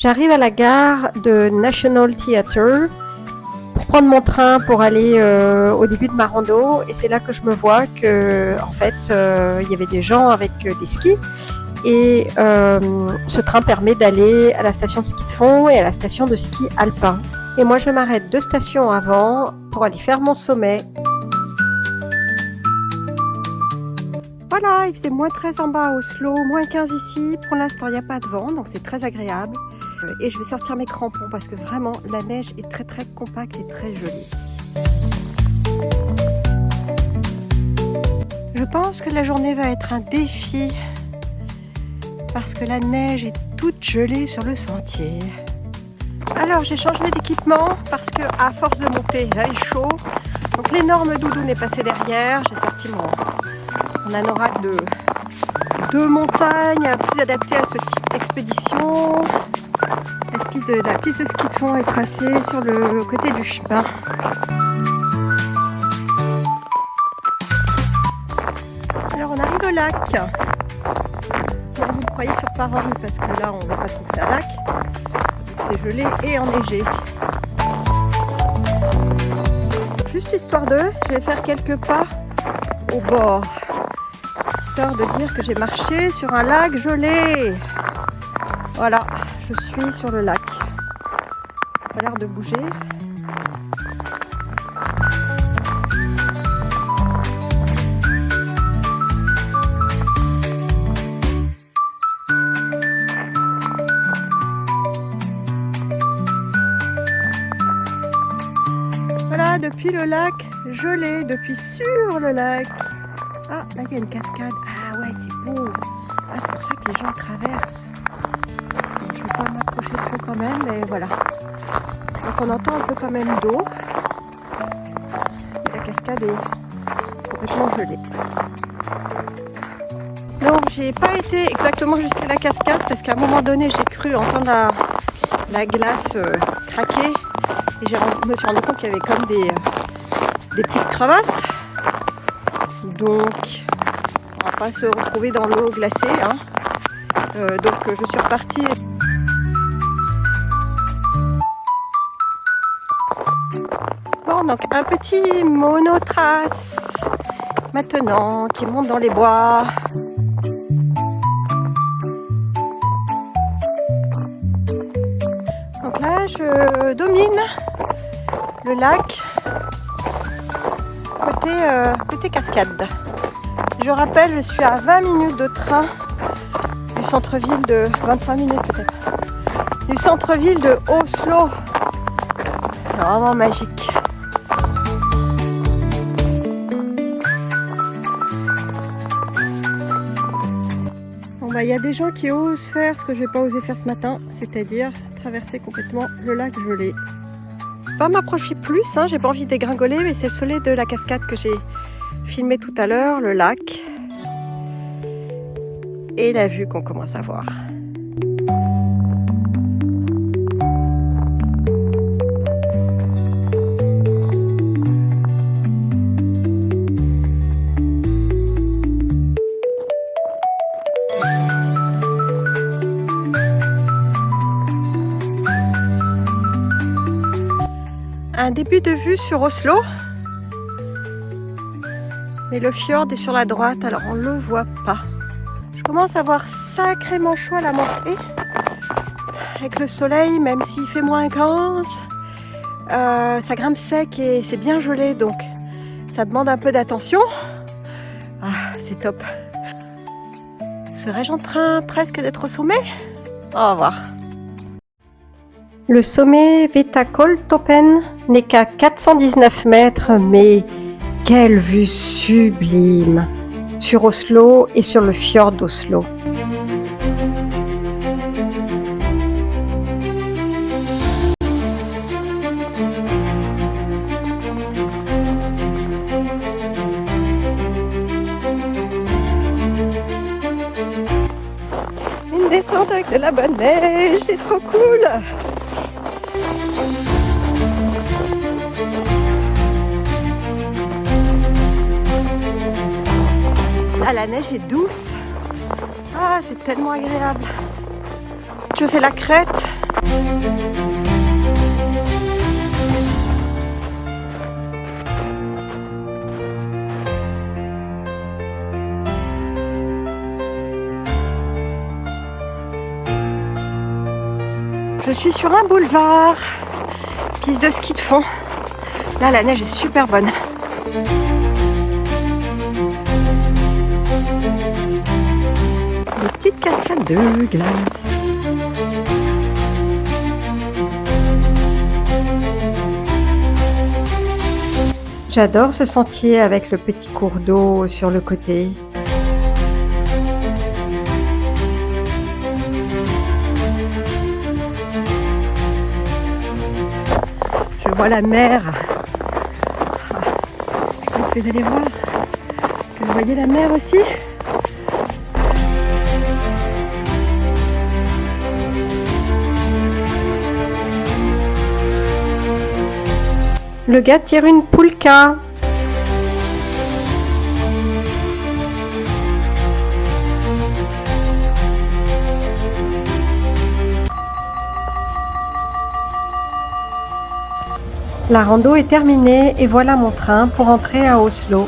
J'arrive à la gare de National Theatre pour prendre mon train pour aller au début de ma rando, et c'est là que je me vois que en fait il y avait des gens avec des skis, et ce train permet d'aller à la station de ski de fond et à la station de ski alpin. Et moi je m'arrête 2 stations avant pour aller faire mon sommet. Voilà, il faisait moins 13 en bas à Oslo, moins 15 ici. Pour l'instant, il n'y a pas de vent, donc c'est très agréable. Et je vais sortir mes crampons parce que vraiment, la neige est très très compacte et très jolie. Je pense que la journée va être un défi parce que la neige est toute gelée sur le sentier. Alors, j'ai changé d'équipement parce que à force de monter, j'avais chaud. Donc l'énorme doudoune est passé derrière. J'ai sorti mon anorak de montagne, plus adapté à ce type d'expédition. La piste de ski de fond est tracée sur le côté du chemin. Alors on arrive au lac. Alors, vous me croyez sur parole parce que là on ne voit pas trop que c'est un lac. C'est gelé et enneigé. Juste histoire de, je vais faire quelques pas au bord. Histoire de dire que j'ai marché sur un lac gelé. Voilà, je suis sur le lac. Ça a l'air de bouger. Voilà, depuis le lac gelé, depuis sur le lac. Ah, là il y a une cascade. Ah ouais, c'est beau. Ah, c'est pour ça que les gens traversent. Je ne vais pas m'approcher trop quand même, mais voilà. Donc on entend un peu quand même d'eau. La cascade est complètement gelée. Donc j'ai pas été exactement jusqu'à la cascade parce qu'à un moment donné j'ai cru entendre la glace craquer. Et je me suis rendu compte qu'il y avait comme des petites crevasses. Donc on va pas se retrouver dans l'eau glacée, hein. Donc je suis repartie. Bon, donc un petit monotrace maintenant qui monte dans les bois. Donc là je domine le lac côté cascade. Je rappelle, je suis à 20 minutes de train du centre-ville de 25 minutes peut-être. Du centre-ville de Oslo. C'est vraiment magique. Bon bah il y a des gens qui osent faire ce que je n'ai pas osé faire ce matin, c'est-à-dire traverser complètement le lac gelé. Pas m'approcher plus, hein, j'ai pas envie de dégringoler, mais c'est le soleil de la cascade que j'ai filmé tout à l'heure, le lac. Et la vue qu'on commence à voir. Un début de vue sur Oslo. Et le fjord est sur la droite, alors on ne le voit pas. Je commence à avoir sacrément chaud à la montée. Avec le soleil, même s'il fait moins 15, ça grimpe sec et c'est bien gelé, donc ça demande un peu d'attention. Ah, c'est top. Serais-je en train presque d'être au sommet? Au revoir. Le sommet Vitakoltoppen n'est qu'à 419 mètres, mais quelle vue sublime sur Oslo et sur le fjord d'Oslo. Une descente avec de la bonne neige, c'est trop cool. Ah, la neige est douce. Ah, c'est tellement agréable. Je fais la crête Je suis sur un boulevard, piste de ski de fond. Là, la neige est super bonne. Des petites cascades de glace. J'adore ce sentier avec le petit cours d'eau sur le côté. Je vois la mer. Est-ce que vous allez voir? Est-ce que vous voyez la mer aussi? Le gars tire une poulka. La rando est terminée et voilà mon train pour rentrer à Oslo.